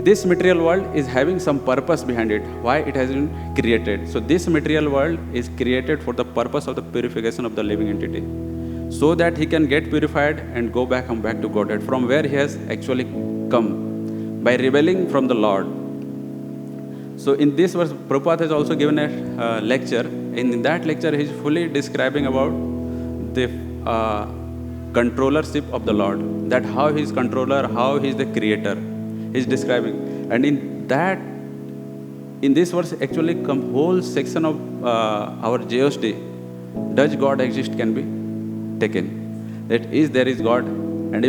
this material world is having some purpose behind it, why it has been created. So this material world is created for the purpose of the purification of the living entity, so that he can get purified and come back to Godhead, from where he has actually come by rebelling from the Lord. So in this verse, Prabhupada has also given a lecture. In that lecture, he is fully describing about the controllership of the Lord, that how he is controller, how he is the creator. He is describing, and in this verse actually whole section of our JOST, does God exist, can be taken. That is, there is God, and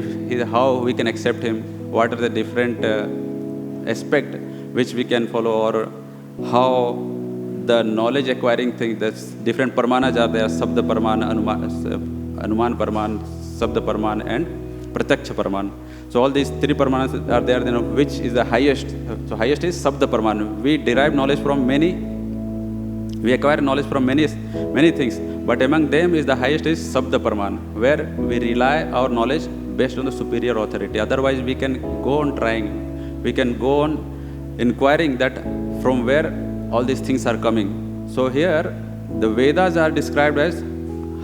how we can accept him, what are the different aspect which we can follow, or how the knowledge acquiring thing, that's different paramanas are there, Sabda Paraman, Anuman Paraman, Sabda Paraman, and Pratyaksha Paraman. So all these three paramanas are there, which is the highest. So highest is Sabda Paraman. We derive knowledge from we acquire knowledge from many things, but among them is the highest is Sabda Paraman, where we rely our knowledge based on the superior authority. Otherwise, we can go on trying, we can go on inquiring that from where all these things are coming. So here, the Vedas are described as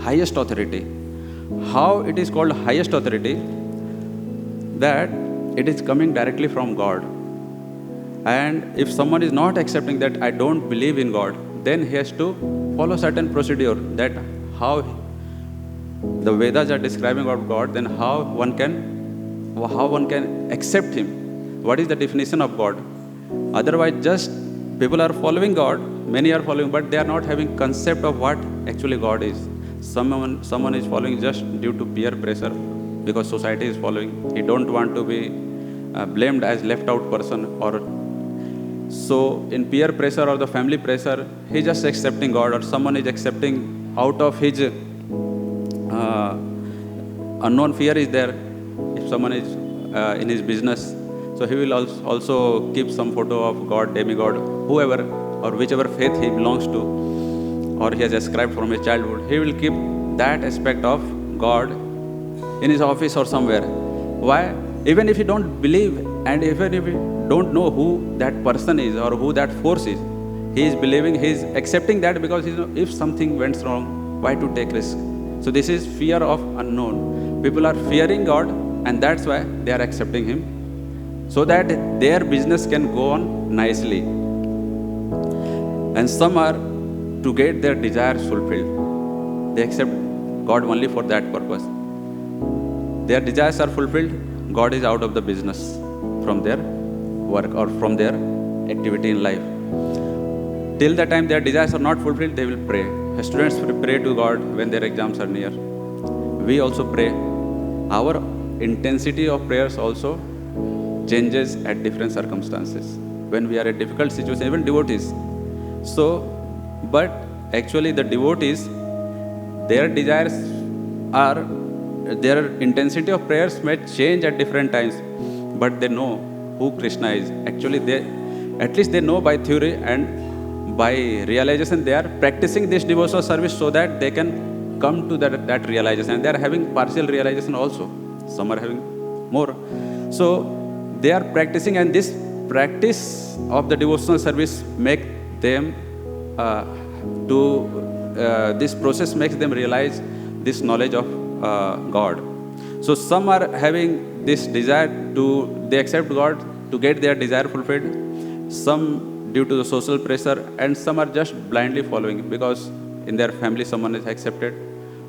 highest authority. How it is called highest authority? That it is coming directly from God. And if someone is not accepting that I don't believe in God, then he has to follow certain procedure, that how the Vedas are describing about God, then how one can accept him. What is the definition of God? Otherwise, just people are following God, many are following, but they are not having concept of what actually God is. Someone is following just due to peer pressure, because society is following. He don't want to be blamed as left out person, or so in peer pressure or the family pressure, he just accepting God, or someone is accepting out of his unknown fear is there. If someone is in his business, so he will also keep some photo of God, demigod, whoever or whichever faith he belongs to, or he has ascribed from his childhood. He will keep that aspect of God in his office or somewhere. Why? Even if you don't believe, and even if you don't know who that person is or who that force is, he is believing, he is accepting that, because if something went wrong, why to take risk? So this is fear of unknown. People are fearing God, and that's why they are accepting him, so that their business can go on nicely. And some are to get their desires fulfilled. They accept God only for that purpose. Their desires are fulfilled, God is out of the business from their work or from their activity in life. Till the time their desires are not fulfilled, they will pray. Students pray to God when their exams are near. We also pray. Our intensity of prayers also changes at different circumstances. When we are in difficult situations, even devotees. So, but actually the devotees, their desires are, their intensity of prayers may change at different times, but they know who Krishna is. Actually, at least they know by theory, and by realization they are practicing this devotional service so that they can come to that realization. And they are having partial realization also. Some are having more. So they are practicing, and this practice of the devotional service make them this process makes them realize this knowledge of God. So some are having this desire they accept God to get their desire fulfilled. Some due to the social pressure, and some are just blindly following because in their family someone is accepted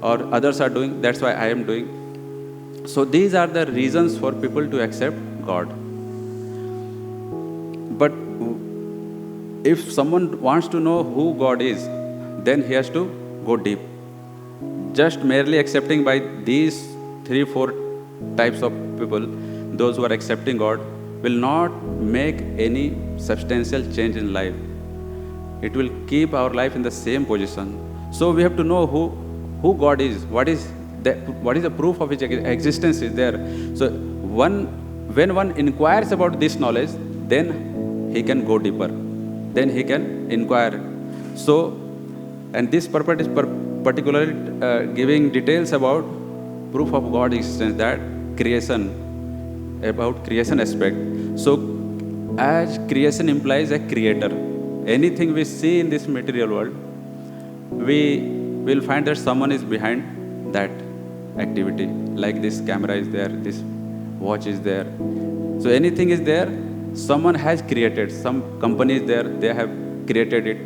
or others are doing, that's why I am doing. So these are the reasons for people to accept God. But if someone wants to know who God is, then he has to go deep. Just merely accepting by these 3-4 types of people, those who are accepting God, will not make any substantial change in life. It will keep our life in the same position. So we have to know who God is. What is the proof of his existence is there. So when one inquires about this knowledge, then he can go deeper. Then he can inquire. So, and this purport is particularly giving details about proof of God's existence, that creation, about creation aspect. So as creation implies a creator. Anything we see in this material world, we will find that someone is behind that activity. Like this camera is there, this watch is there. So anything is there, someone has created. Some company is there, they have created it.